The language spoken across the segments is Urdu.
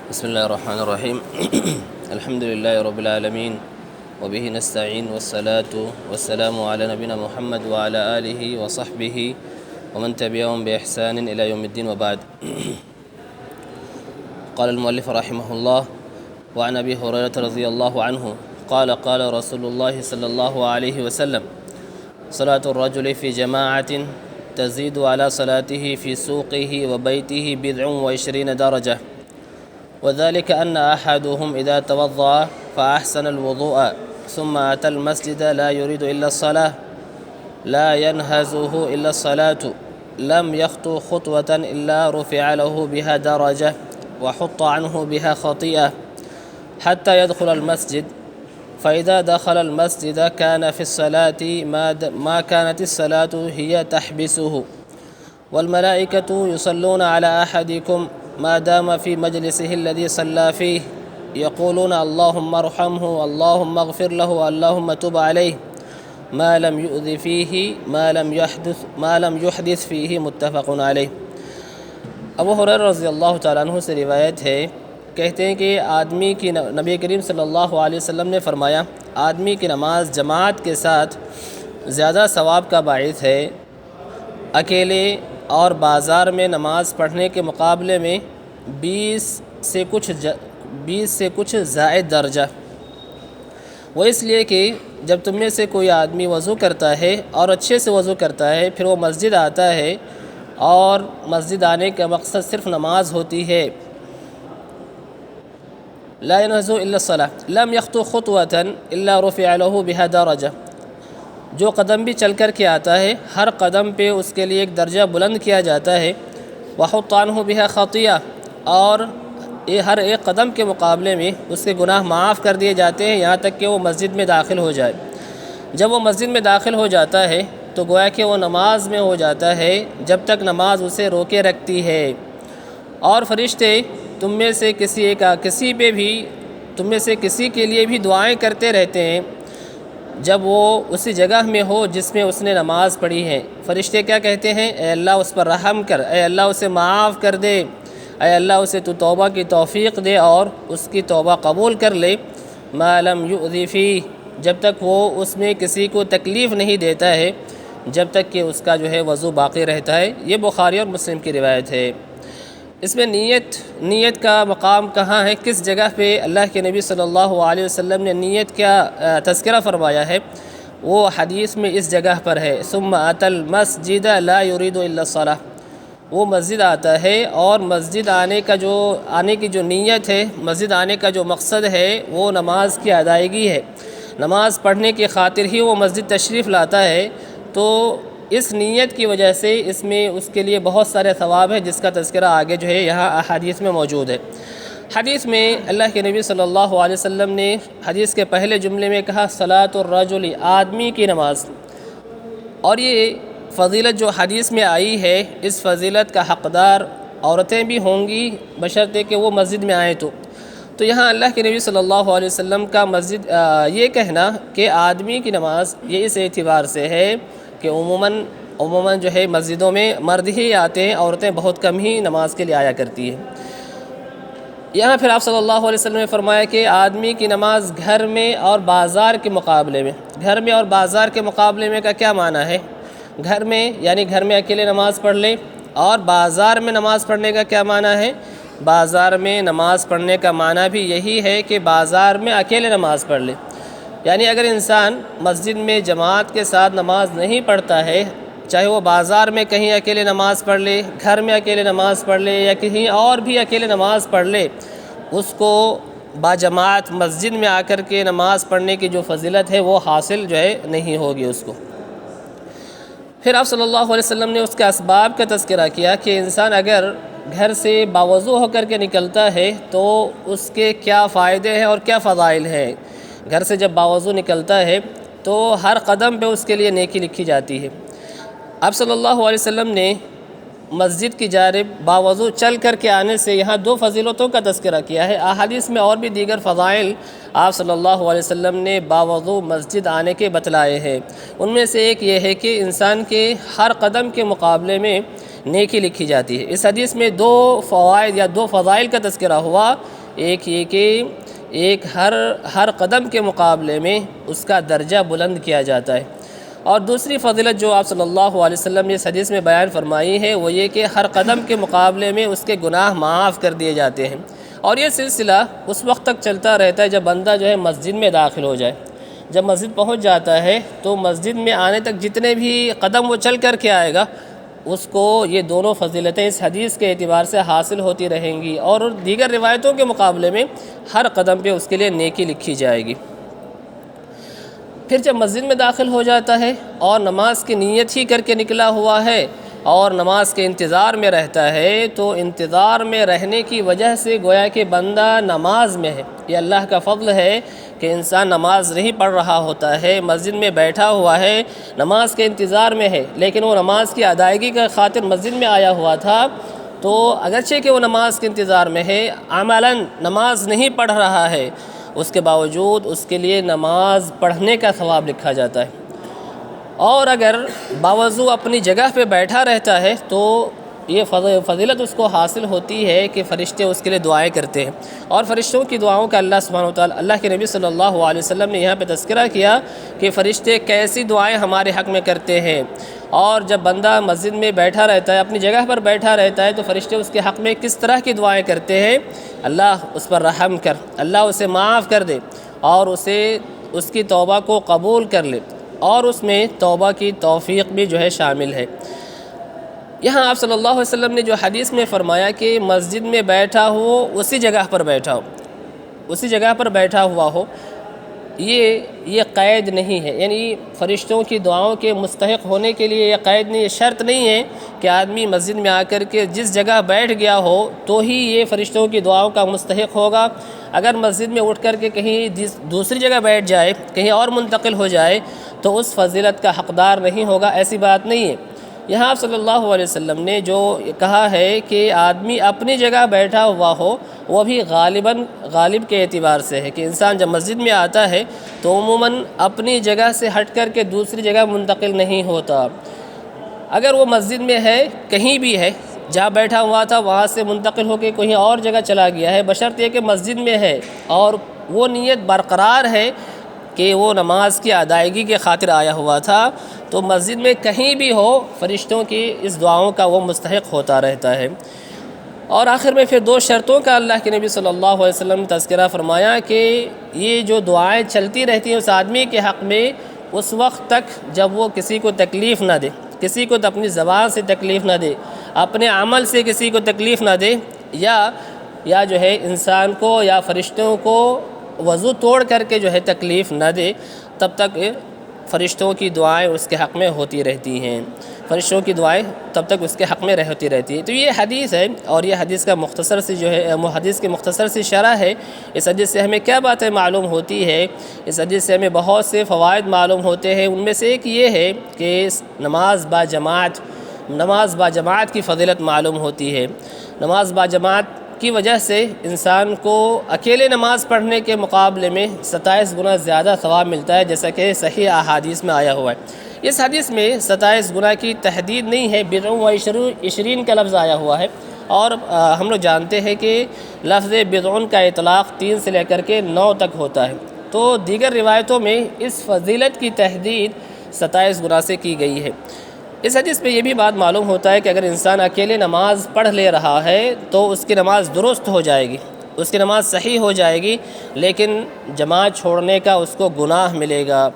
بسم الله الرحمن الرحيم الحمد لله رب العالمين وبه نستعين والصلاة والسلام على نبينا محمد وعلى آله وصحبه ومن تبعهم بإحسان إلى يوم الدين وبعد. قال المؤلف رحمه الله: وعن أبي هريرة رضي الله عنه قال قال رسول الله صلى الله عليه وسلم: صلاة الرجل في جماعة تزيد على صلاته في سوقه وبيته 20 درجة، وذلك أن أحدهم إذا توضأ فأحسن الوضوء ثم أتى المسجد لا يريد إلا الصلاة لا ينهزه إلا الصلاة لم يخطو خطوة إلا رفع له بها درجة وحط عنه بها خطيئة حتى يدخل المسجد، فإذا دخل المسجد كان في الصلاة ما كانت الصلاة هي تحبسه، والملائكة يصلون على أحدكم ما دام في مجلسه الذي صلى فيه يقولون اللهم ارحمه اللهم اغفر له اللهم تب عليه ما لم يؤذ فيه ما لم يحدث فيه متفق علیہ۔ ابو ہریرہ رضی اللہ تعالیٰ عنہ سے روایت ہے، کہتے ہیں کہ آدمی کی نبی کریم صلی اللہ علیہ وسلم نے فرمایا، آدمی کی نماز جماعت کے ساتھ زیادہ ثواب کا باعث ہے اکیلے اور بازار میں نماز پڑھنے کے مقابلے میں 20 سے کچھ زائد درجہ۔ وہ اس لیے کہ جب تم میں سے کوئی آدمی وضو کرتا ہے اور اچھے سے وضو کرتا ہے، پھر وہ مسجد آتا ہے اور مسجد آنے کا مقصد صرف نماز ہوتی ہے، لا ينهز الا الصلاة لم يخطو خطوة الا رفع له بها درجة، جو قدم بھی چل کر کے آتا ہے ہر قدم پہ اس کے لیے ایک درجہ بلند کیا جاتا ہے، وحط عنه بها خطیئہ، اور ہر ایک قدم کے مقابلے میں اس کے گناہ معاف کر دیے جاتے ہیں یہاں تک کہ وہ مسجد میں داخل ہو جائے۔ جب وہ مسجد میں داخل ہو جاتا ہے تو گویا کہ وہ نماز میں ہو جاتا ہے جب تک نماز اسے روکے رکھتی ہے، اور فرشتے تم میں سے کسی کے لیے بھی دعائیں کرتے رہتے ہیں جب وہ اسی جگہ میں ہو جس میں اس نے نماز پڑھی ہے۔ فرشتے کیا کہتے ہیں؟ اے اللہ اس پر رحم کر، اے اللہ اسے معاف کر دے، اے اللہ اسے تو توبہ کی توفیق دے اور اس کی توبہ قبول کر لے، ما لم یؤذی فیہ، جب تک وہ اس میں کسی کو تکلیف نہیں دیتا ہے، جب تک کہ اس کا جو ہے وضو باقی رہتا ہے۔ یہ بخاری اور مسلم کی روایت ہے۔ اس میں نیت کا مقام کہاں ہے، کس جگہ پہ اللہ کے نبی صلی اللہ علیہ وسلم نے نیت کا تذکرہ فرمایا ہے، وہ حدیث میں اس جگہ پر ہے، ثم اتی المسجد لا يريد الا الصلاة، وہ مسجد آتا ہے اور مسجد آنے کی جو نیت ہے، مسجد آنے کا جو مقصد ہے وہ نماز کی ادائیگی ہے، نماز پڑھنے کی خاطر ہی وہ مسجد تشریف لاتا ہے، تو اس نیت کی وجہ سے اس میں اس کے لیے بہت سارے ثواب ہیں جس کا تذکرہ آگے جو ہے یہاں احادیث میں موجود ہے۔ حدیث میں اللہ کے نبی صلی اللہ علیہ وسلم نے حدیث کے پہلے جملے میں کہا صلاۃ الرجل، آدمی کی نماز، اور یہ فضیلت جو حدیث میں آئی ہے اس فضیلت کا حقدار عورتیں بھی ہوں گی بشرطے کہ وہ مسجد میں آئیں تو یہاں اللہ کے نبی صلی اللہ علیہ وسلم کا یہ کہنا کہ آدمی کی نماز یہ اس اعتبار سے ہے کہ عموماً جو ہے مسجدوں میں مرد ہی آتے ہیں، عورتیں بہت کم ہی نماز کے لیے آیا کرتی ہیں۔ یہاں پھر آپ صلی اللہ علیہ وسلم نے فرمایا کہ آدمی کی نماز گھر میں اور بازار کے مقابلے میں، گھر میں اور بازار کے مقابلے میں کا کیا معنی ہے؟ گھر میں یعنی گھر میں اکیلے نماز پڑھ لیں، اور بازار میں نماز پڑھنے کا کیا معنی ہے؟ بازار میں نماز پڑھنے کا معنی بھی یہی ہے کہ بازار میں اکیلے نماز پڑھ لے، یعنی اگر انسان مسجد میں جماعت کے ساتھ نماز نہیں پڑھتا ہے، چاہے وہ بازار میں کہیں اکیلے نماز پڑھ لے، گھر میں اکیلے نماز پڑھ لے یا کہیں اور بھی اکیلے نماز پڑھ لے، اس کو باجماعت مسجد میں آ کر کے نماز پڑھنے کی جو فضیلت ہے وہ حاصل جو ہے نہیں ہوگی اس کو۔ پھر آپ صلی اللہ علیہ وسلم نے اس کے اسباب کا تذکرہ کیا کہ انسان اگر گھر سے باوضو ہو کر کے نکلتا ہے تو اس کے کیا فائدے ہیں اور کیا فضائل ہیں۔ گھر سے جب باوضو نکلتا ہے تو ہر قدم پہ اس کے لیے نیکی لکھی جاتی ہے۔ آپ صلی اللہ علیہ وسلم نے مسجد کی جانب باوضو چل کر کے آنے سے یہاں 2 فضیلتوں کا تذکرہ کیا ہے۔ احادیث میں اور بھی دیگر فضائل آپ صلی اللہ علیہ وسلم نے باوضو مسجد آنے کے بتلائے ہیں۔ ان میں سے ایک یہ ہے کہ انسان کے ہر قدم کے مقابلے میں نیکی لکھی جاتی ہے۔ اس حدیث میں 2 فوائد یا 2 فضائل کا تذکرہ ہوا ایک یہ کہ ایک ہر قدم کے مقابلے میں اس کا درجہ بلند کیا جاتا ہے۔ اور دوسری فضیلت جو آپ صلی اللہ علیہ وسلم نے اس حدیث میں بیان فرمائی ہے وہ یہ کہ ہر قدم کے مقابلے میں اس کے گناہ معاف کر دیے جاتے ہیں۔ اور یہ سلسلہ اس وقت تک چلتا رہتا ہے جب بندہ جو ہے مسجد میں داخل ہو جائے۔ جب مسجد پہنچ جاتا ہے تو مسجد میں آنے تک جتنے بھی قدم وہ چل کر کے آئے گا اس کو یہ دونوں فضیلتیں اس حدیث کے اعتبار سے حاصل ہوتی رہیں گی، اور دیگر روایتوں کے مقابلے میں ہر قدم پہ اس کے لیے نیکی لکھی جائے گی۔ پھر جب مسجد میں داخل ہو جاتا ہے اور نماز کی نیت ہی کر کے نکلا ہوا ہے اور نماز کے انتظار میں رہتا ہے، تو انتظار میں رہنے کی وجہ سے گویا کہ بندہ نماز میں ہے۔ یہ اللہ کا فضل ہے کہ انسان نماز نہیں پڑھ رہا ہوتا ہے، مسجد میں بیٹھا ہوا ہے، نماز کے انتظار میں ہے، لیکن وہ نماز کی ادائیگی کا خاطر مسجد میں آیا ہوا تھا، تو اگرچہ کہ وہ نماز کے انتظار میں ہے، عملاً نماز نہیں پڑھ رہا ہے، اس کے باوجود اس کے لیے نماز پڑھنے کا ثواب لکھا جاتا ہے۔ اور اگر باوضو اپنی جگہ پہ بیٹھا رہتا ہے تو یہ فضیلت اس کو حاصل ہوتی ہے کہ فرشتے اس کے لیے دعائیں کرتے ہیں، اور فرشتوں کی دعاؤں کا اللہ سبحانہ وتعالی، اللہ کے نبی صلی اللہ علیہ وسلم نے یہاں پہ تذکرہ کیا کہ فرشتے کیسی دعائیں ہمارے حق میں کرتے ہیں۔ اور جب بندہ مسجد میں بیٹھا رہتا ہے، اپنی جگہ پر بیٹھا رہتا ہے، تو فرشتے اس کے حق میں کس طرح کی دعائیں کرتے ہیں، اللہ اس پر رحم کر، اللہ اسے معاف کر دے، اور اس کی توبہ کو قبول کر لے، اور اس میں توبہ کی توفیق بھی جو ہے شامل ہے۔ یہاں آپ صلی اللہ علیہ وسلم نے جو حدیث میں فرمایا کہ مسجد میں بیٹھا ہو، اسی جگہ پر بیٹھا ہو، اسی جگہ پر بیٹھا ہوا ہو، یہ قید نہیں ہے، یعنی فرشتوں کی دعاؤں کے مستحق ہونے کے لیے یہ قید نہیں، یہ شرط نہیں ہے کہ آدمی مسجد میں آ کر کے جس جگہ بیٹھ گیا ہو تو ہی یہ فرشتوں کی دعاؤں کا مستحق ہوگا۔ اگر مسجد میں اٹھ کر کے کہیں دوسری جگہ بیٹھ جائے، کہیں اور منتقل ہو جائے تو اس فضیلت کا حقدار نہیں ہوگا، ایسی بات نہیں ہے۔ یہاں صلی اللہ علیہ وسلم نے جو کہا ہے کہ آدمی اپنی جگہ بیٹھا ہوا ہو، وہ بھی غالب کے اعتبار سے ہے کہ انسان جب مسجد میں آتا ہے تو عموماً اپنی جگہ سے ہٹ کر کے دوسری جگہ منتقل نہیں ہوتا۔ اگر وہ مسجد میں ہے، کہیں بھی ہے، جہاں بیٹھا ہوا تھا وہاں سے منتقل ہو کے کہیں اور جگہ چلا گیا ہے، بشرط یہ کہ مسجد میں ہے اور وہ نیت برقرار ہے کہ وہ نماز کی ادائیگی کے خاطر آیا ہوا تھا، تو مسجد میں کہیں بھی ہو فرشتوں کی اس دعاؤں کا وہ مستحق ہوتا رہتا ہے۔ اور آخر میں پھر 2 شرطوں کا اللہ کے نبی صلی اللہ علیہ وسلم نے تذکرہ فرمایا کہ یہ جو دعائیں چلتی رہتی ہیں اس آدمی کے حق میں اس وقت تک جب وہ کسی کو تکلیف نہ دے، کسی کو اپنی زبان سے تکلیف نہ دے، اپنے عمل سے کسی کو تکلیف نہ دے، یا جو ہے انسان کو یا فرشتوں کو وضو توڑ کر کے جو ہے تکلیف نہ دے، تب تک فرشتوں کی دعائیں اس کے حق میں ہوتی رہتی ہیں، فرشتوں کی دعائیں تب تک اس کے حق میں ہوتی رہتی ہیں۔ تو یہ حدیث ہے، اور یہ حدیث کا مختصر سی جو ہے حدیث کی مختصر سی شرح ہے۔ اس حدیث سے ہمیں کیا باتیں معلوم ہوتی ہے؟ اس حدیث سے ہمیں بہت سے فوائد معلوم ہوتے ہیں۔ ان میں سے ایک یہ ہے کہ نماز با جماعت کی فضیلت معلوم ہوتی ہے۔ نماز با جماعت کی وجہ سے انسان کو اکیلے نماز پڑھنے کے مقابلے میں 27 گنا زیادہ ثواب ملتا ہے، جیسا کہ صحیح احادیث میں آیا ہوا ہے۔ اس حدیث میں 27 گنا کی تحدید نہیں ہے، 20 کا لفظ آیا ہوا ہے، اور ہم لوگ جانتے ہیں کہ لفظ بدعون کا اطلاق 3 سے لے کر کے 9 تک ہوتا ہے، تو دیگر روایتوں میں اس فضیلت کی تحدید 27 گنا سے کی گئی ہے۔ اس حدیث میں یہ بھی بات معلوم ہوتا ہے کہ اگر انسان اکیلے نماز پڑھ لے رہا ہے تو اس کی نماز درست ہو جائے گی، اس کی نماز صحیح ہو جائے گی، لیکن جماعت چھوڑنے کا اس کو گناہ ملے گا۔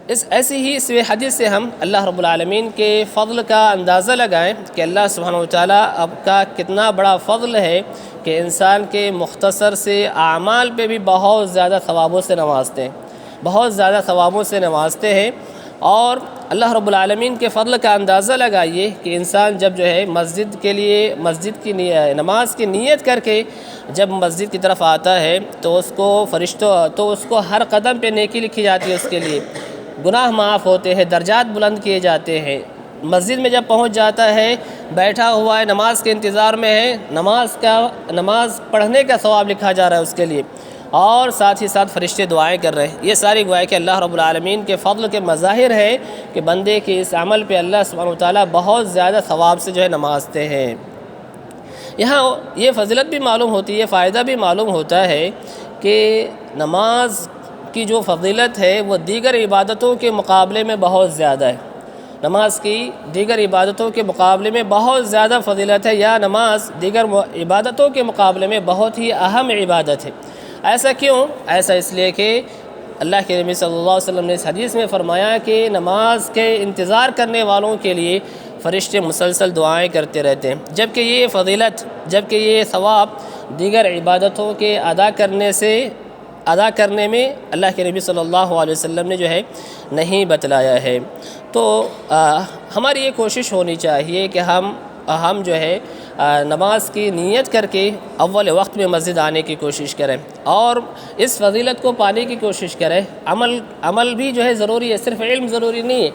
ایسی ہی اس حدیث سے ہم اللہ رب العالمین کے فضل کا اندازہ لگائیں کہ اللہ سبحانہ وتعالیٰ اب کا کتنا بڑا فضل ہے کہ انسان کے مختصر سے اعمال پہ بھی بہت زیادہ ثوابوں سے نوازتے ہیں، اور اللہ رب العالمین کے فضل کا اندازہ لگائیے کہ انسان جب جو ہے مسجد کی نماز کی نیت کر کے جب مسجد کی طرف آتا ہے تو اس کو ہر قدم پہ نیکی لکھی جاتی ہے، اس کے لیے گناہ معاف ہوتے ہیں، درجات بلند کیے جاتے ہیں۔ مسجد میں جب پہنچ جاتا ہے، بیٹھا ہوا ہے، نماز کے انتظار میں ہے، نماز پڑھنے کا ثواب لکھا جا رہا ہے اس کے لیے، اور ساتھ ہی ساتھ فرشتے دعائیں کر رہے ہیں۔ یہ ساری گویا کہ اللہ رب العالمین کے فضل کے مظاہر ہیں کہ بندے کے اس عمل پہ اللہ سبحانہ وتعالیٰ بہت زیادہ ثواب سے جو ہے نوازتے ہیں۔ یہاں یہ فضیلت بھی معلوم ہوتی ہے، فائدہ بھی معلوم ہوتا ہے کہ نماز کی جو فضیلت ہے وہ دیگر عبادتوں کے مقابلے میں بہت زیادہ ہے. نماز کی دیگر عبادتوں کے مقابلے میں بہت زیادہ فضیلت ہے، یا نماز دیگر عبادتوں کے مقابلے میں بہت ہی اہم عبادت ہے. ایسا کیوں؟ ایسا اس لیے کہ اللہ کے نبی صلی اللہ علیہ وسلم نے اس حدیث میں فرمایا کہ نماز کے انتظار کرنے والوں کے لیے فرشتے مسلسل دعائیں کرتے رہتے ہیں، جبکہ یہ فضیلت، جبکہ یہ ثواب دیگر عبادتوں کے ادا کرنے میں اللہ کے نبی صلی اللہ علیہ وسلم نے جو ہے نہیں بتلایا ہے. تو ہماری یہ کوشش ہونی چاہیے کہ ہم جو ہے نماز کی نیت کر کے اول وقت میں مسجد آنے کی کوشش کریں اور اس فضیلت کو پانے کی کوشش کریں. عمل بھی جو ہے ضروری ہے، صرف علم ضروری نہیں ہے.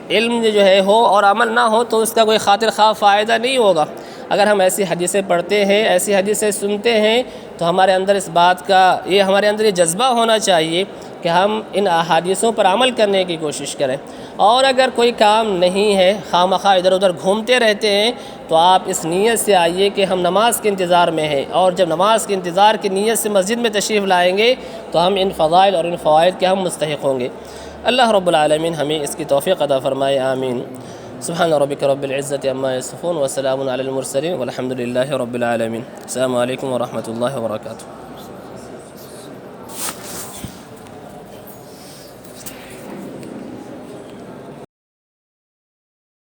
علم جو ہے ہو اور عمل نہ ہو تو اس کا کوئی خاطر خواہ فائدہ نہیں ہوگا. اگر ہم ایسی حدیثیں پڑھتے ہیں، ایسی حدیثیں سنتے ہیں، تو ہمارے اندر اس بات کا ہمارے اندر یہ جذبہ ہونا چاہیے کہ ہم ان احادیثوں پر عمل کرنے کی کوشش کریں. اور اگر کوئی کام نہیں ہے، خواہ ادھر ادھر گھومتے رہتے ہیں، تو آپ اس نیت سے آئیے کہ ہم نماز کے انتظار میں ہیں، اور جب نماز کے انتظار کی نیت سے مسجد میں تشریف لائیں گے تو ہم ان فضائل اور ان فوائد کے ہم مستحق ہوں گے. اللہ رب العالمین ہمیں اس کی توفیق عطا فرمائے. آمین. سبحان ربک رب العزت عما یصفون وسلام علی المرسلین والحمد للہ رب العالمین. السلام علیکم ورحمۃ اللہ وبرکاتہ.